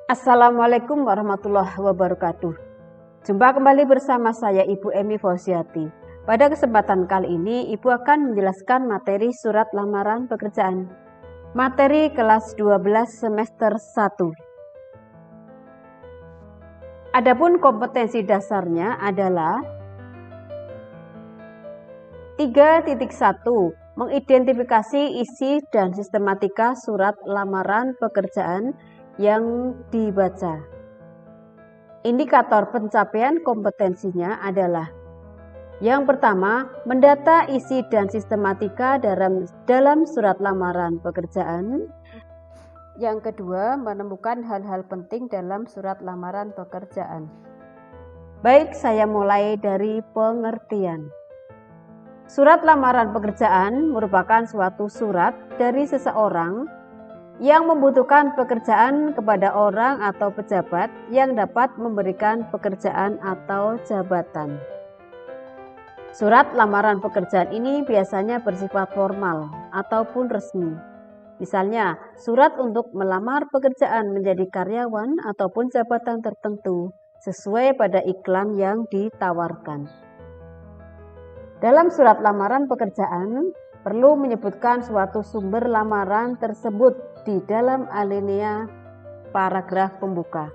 Assalamualaikum warahmatullahi wabarakatuh. Jumpa kembali bersama saya Ibu Emi Fauziati. Pada kesempatan kali ini Ibu akan menjelaskan materi surat lamaran pekerjaan. Materi kelas 12 semester 1. Adapun kompetensi dasarnya adalah 3.1 mengidentifikasi isi dan sistematika surat lamaran pekerjaan yang dibaca. Indikator pencapaian kompetensinya adalah: yang pertama, mendata isi dan sistematika dalam surat lamaran pekerjaan. Yang kedua, menemukan hal-hal penting dalam surat lamaran pekerjaan. Baik, saya mulai dari pengertian. Surat lamaran pekerjaan merupakan suatu surat dari seseorang yang membutuhkan pekerjaan kepada orang atau pejabat yang dapat memberikan pekerjaan atau jabatan. Surat lamaran pekerjaan ini biasanya bersifat formal ataupun resmi. Misalnya, surat untuk melamar pekerjaan menjadi karyawan ataupun jabatan tertentu sesuai pada iklan yang ditawarkan. Dalam surat lamaran pekerjaan, perlu menyebutkan suatu sumber lamaran tersebut di dalam alinea paragraf pembuka.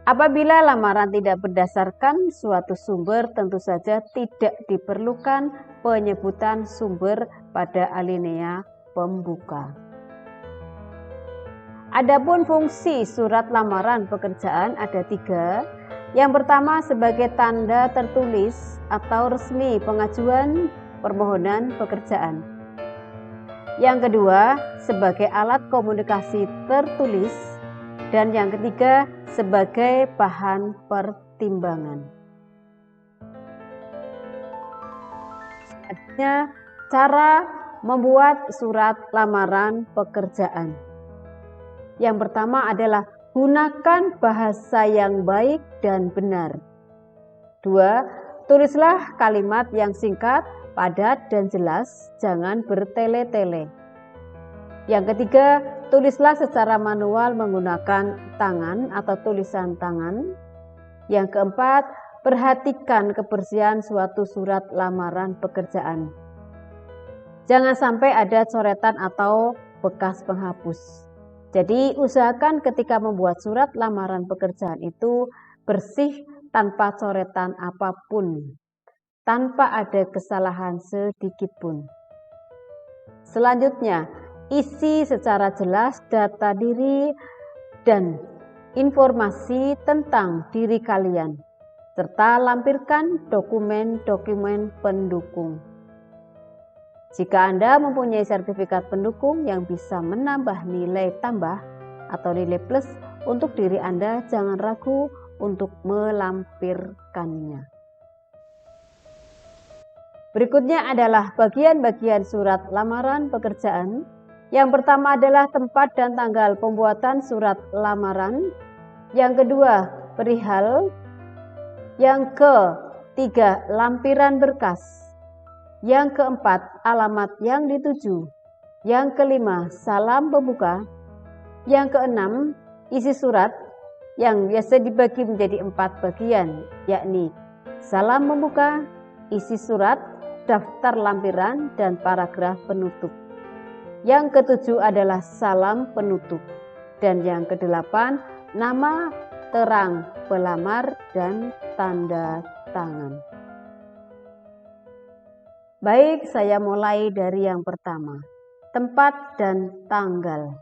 Apabila lamaran tidak berdasarkan suatu sumber, tentu saja tidak diperlukan penyebutan sumber pada alinea pembuka. Adapun fungsi surat lamaran pekerjaan ada 3. Yang pertama, sebagai tanda tertulis atau resmi pengajuan permohonan pekerjaan. Yang kedua, sebagai alat komunikasi tertulis. Dan yang ketiga, sebagai bahan pertimbangan. Selanjutnya, cara membuat surat lamaran pekerjaan. Yang pertama adalah gunakan bahasa yang baik dan benar. 2. Tulislah kalimat yang singkat, padat dan jelas, jangan bertele-tele. Yang ketiga, tulislah secara manual menggunakan tangan atau tulisan tangan. Yang keempat, perhatikan kebersihan suatu surat lamaran pekerjaan. Jangan sampai ada coretan atau bekas penghapus. Jadi usahakan ketika membuat surat lamaran pekerjaan itu bersih tanpa coretan apapun, tanpa ada kesalahan sedikit pun. Selanjutnya, isi secara jelas data diri dan informasi tentang diri kalian, serta lampirkan dokumen-dokumen pendukung. Jika Anda mempunyai sertifikat pendukung yang bisa menambah nilai tambah atau nilai plus untuk diri Anda, jangan ragu untuk melampirkannya. Berikutnya adalah bagian-bagian surat lamaran pekerjaan. Yang pertama adalah tempat dan tanggal pembuatan surat lamaran. Yang kedua, perihal. Yang ketiga, lampiran berkas. Yang keempat, alamat yang dituju. Yang kelima, salam pembuka. Yang keenam, isi surat yang biasa dibagi menjadi 4 bagian, yakni salam pembuka, isi surat, daftar lampiran, dan paragraf penutup. Yang ketujuh adalah salam penutup. Dan yang kedelapan, nama, terang pelamar, dan tanda tangan. Baik, saya mulai dari yang pertama, tempat dan tanggal.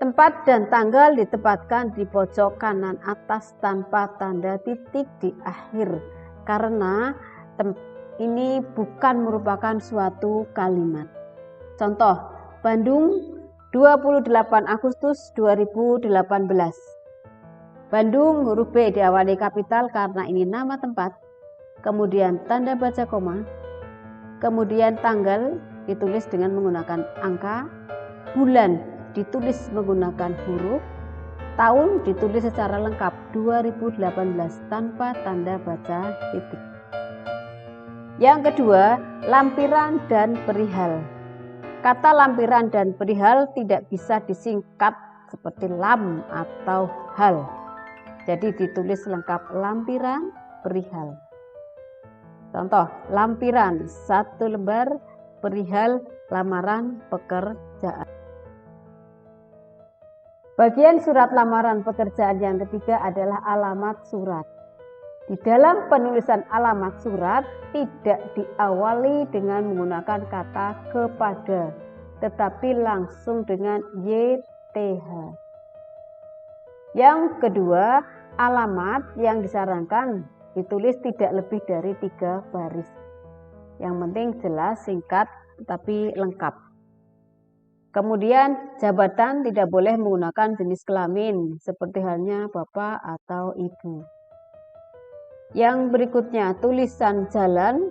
Tempat dan tanggal ditempatkan di pojok kanan atas tanpa tanda titik di akhir, karena ini bukan merupakan suatu kalimat. Contoh, Bandung 28 Agustus 2018. Bandung huruf B diawali kapital karena ini nama tempat, kemudian tanda baca koma, kemudian tanggal ditulis dengan menggunakan angka, bulan ditulis menggunakan huruf, tahun ditulis secara lengkap 2018 tanpa tanda baca titik. Yang kedua, lampiran dan perihal. Kata lampiran dan perihal tidak bisa disingkat seperti lam atau hal. Jadi ditulis lengkap lampiran perihal. Contoh, lampiran 1 lembar perihal lamaran pekerjaan. Bagian surat lamaran pekerjaan yang ketiga adalah alamat surat. Di dalam penulisan alamat surat tidak diawali dengan menggunakan kata kepada, tetapi langsung dengan YTH. Yang kedua, alamat yang disarankan ditulis tidak lebih dari 3 baris. Yang penting jelas, singkat, tapi lengkap. Kemudian jabatan tidak boleh menggunakan jenis kelamin seperti halnya bapak atau ibu. Yang berikutnya, tulisan jalan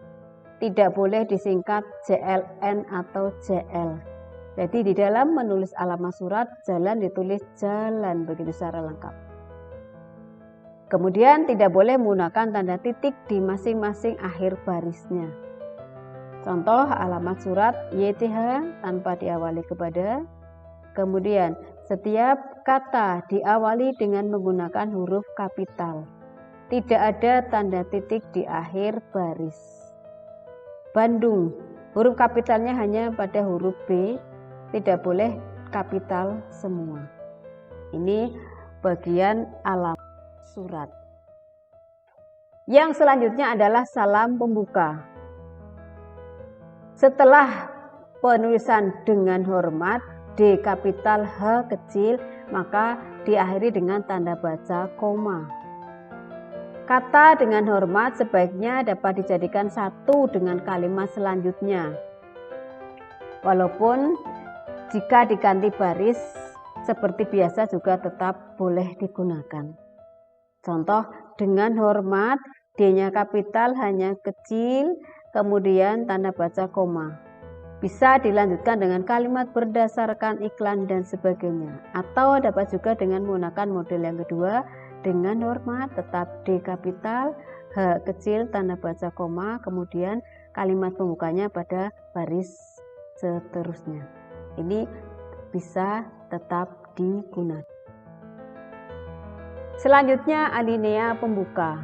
tidak boleh disingkat JLN atau JL. Jadi di dalam menulis alamat surat, jalan ditulis jalan begitu secara lengkap. Kemudian tidak boleh menggunakan tanda titik di masing-masing akhir barisnya. Contoh alamat surat YTH tanpa diawali kepada. Kemudian setiap kata diawali dengan menggunakan huruf kapital. Tidak ada tanda titik di akhir baris. Bandung, huruf kapitalnya hanya pada huruf B, tidak boleh kapital semua. Ini bagian alamat surat. Yang selanjutnya adalah salam pembuka. Setelah penulisan dengan hormat D kapital H kecil, maka diakhiri dengan tanda baca koma. Kata dengan hormat sebaiknya dapat dijadikan satu dengan kalimat selanjutnya. Walaupun jika diganti baris seperti biasa juga tetap boleh digunakan. Contoh, dengan hormat D-nya kapital, hanya kecil, kemudian tanda baca koma. Bisa dilanjutkan dengan kalimat berdasarkan iklan dan sebagainya. Atau dapat juga dengan menggunakan model yang kedua, dengan hormat tetap D kapital, H kecil, tanda baca koma, kemudian kalimat pembukanya pada baris seterusnya. Ini bisa tetap digunakan. Selanjutnya alinea pembuka.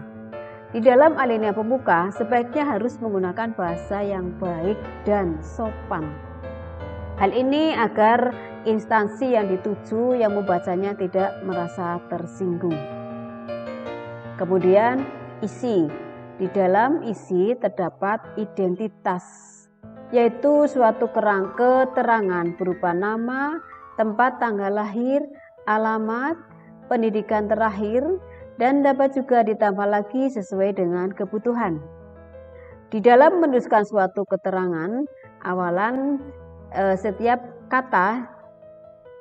Di dalam alinea pembuka sebaiknya harus menggunakan bahasa yang baik dan sopan. Hal ini agar instansi yang dituju yang membacanya tidak merasa tersinggung. Kemudian isi. Di dalam isi terdapat identitas, yaitu suatu keterangan berupa nama, tempat tanggal lahir, alamat, pendidikan terakhir, dan dapat juga ditambah lagi sesuai dengan kebutuhan. Di dalam menuliskan suatu keterangan, awalan setiap kata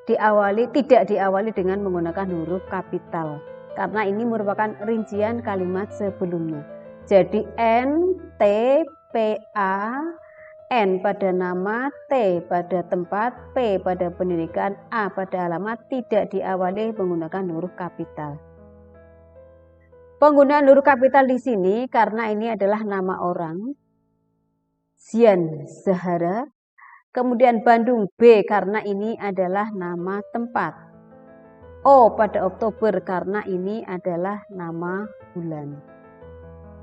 tidak diawali dengan menggunakan huruf kapital, karena ini merupakan rincian kalimat sebelumnya. Jadi N, T, P, A, N pada nama, T pada tempat, P pada pendidikan, A pada alamat tidak diawali menggunakan huruf kapital. Penggunaan huruf kapital di sini karena ini adalah nama orang, Zian Zahara, kemudian Bandung B karena ini adalah nama tempat, O pada Oktober karena ini adalah nama bulan,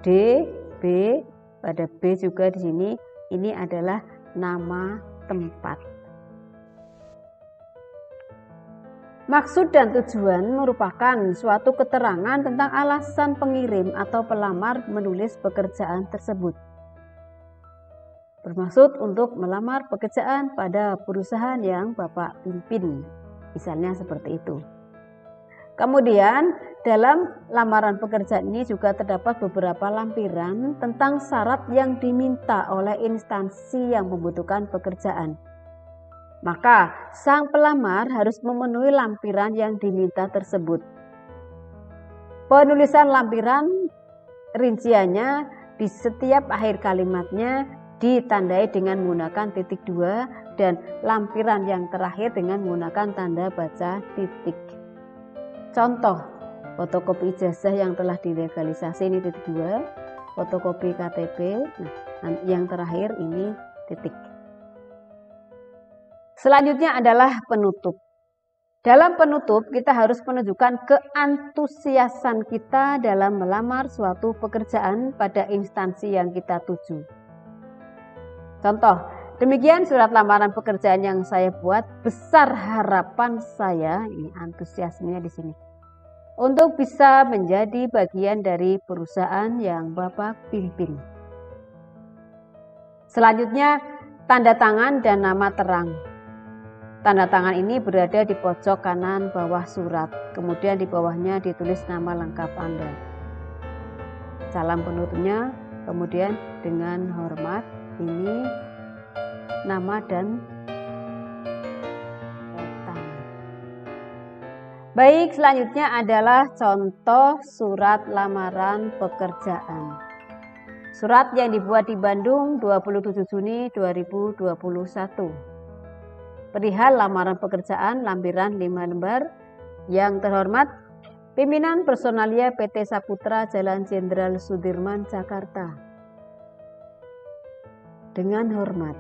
D, B pada B juga di sini ini adalah nama tempat. Maksud dan tujuan merupakan suatu keterangan tentang alasan pengirim atau pelamar menulis pekerjaan tersebut. Bermaksud untuk melamar pekerjaan pada perusahaan yang Bapak pimpin, misalnya seperti itu. Kemudian dalam lamaran pekerjaan ini juga terdapat beberapa lampiran tentang syarat yang diminta oleh instansi yang membutuhkan pekerjaan. Maka sang pelamar harus memenuhi lampiran yang diminta tersebut. Penulisan lampiran rinciannya di setiap akhir kalimatnya ditandai dengan menggunakan titik 2 dan lampiran yang terakhir dengan menggunakan tanda baca titik. Contoh, fotokopi ijazah yang telah dilegalisasi ini titik 2, fotokopi KTP, nah yang terakhir ini titik. Selanjutnya adalah penutup. Dalam penutup, kita harus menunjukkan keantusiasan kita dalam melamar suatu pekerjaan pada instansi yang kita tuju. Contoh, demikian surat lamaran pekerjaan yang saya buat. Besar harapan saya, ini antusiasmenya di sini, untuk bisa menjadi bagian dari perusahaan yang Bapak pimpin. Selanjutnya, tanda tangan dan nama terang. Tanda tangan ini berada di pojok kanan bawah surat, kemudian di bawahnya ditulis nama lengkap Anda. Salam penutupnya, kemudian dengan hormat, ini nama dan tangan. Baik, selanjutnya adalah contoh surat lamaran pekerjaan. Surat yang dibuat di Bandung 27 Juni 2021. Perihal lamaran pekerjaan lampiran 5 lembar. Yang terhormat, Pimpinan Personalia PT Saputra Jalan Jenderal Sudirman, Jakarta. Dengan hormat,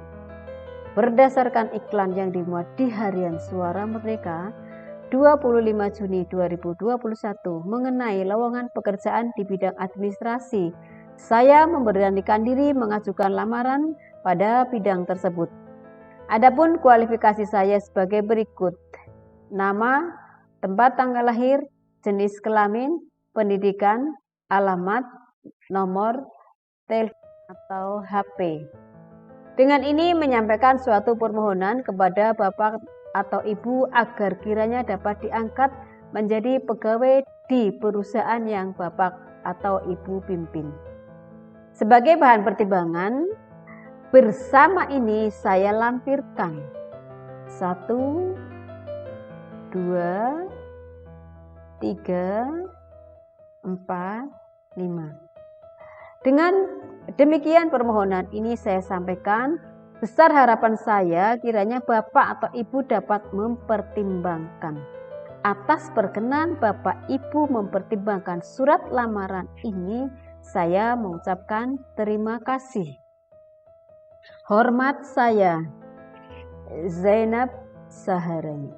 berdasarkan iklan yang dimuat di Harian Suara Merdeka 25 Juni 2021 mengenai lowongan pekerjaan di bidang administrasi, saya memberanikan diri mengajukan lamaran pada bidang tersebut. Adapun kualifikasi saya sebagai berikut: nama, tempat tanggal lahir, jenis kelamin, pendidikan, alamat, nomor telepon atau HP. Dengan ini menyampaikan suatu permohonan kepada Bapak atau Ibu agar kiranya dapat diangkat menjadi pegawai di perusahaan yang Bapak atau Ibu pimpin. Sebagai bahan pertimbangan, bersama ini saya lampirkan 1, 2, 3, 4, 5. Dengan demikian permohonan ini saya sampaikan, besar harapan saya kiranya Bapak atau Ibu dapat mempertimbangkan. Atas perkenan Bapak Ibu mempertimbangkan surat lamaran ini, saya mengucapkan terima kasih. Hormat saya, Zainab Saharani.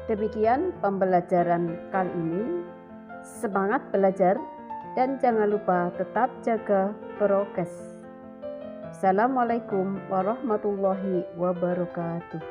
Demikian pembelajaran kali ini. Semangat belajar dan jangan lupa tetap jaga prokes. Assalamualaikum warahmatullahi wabarakatuh.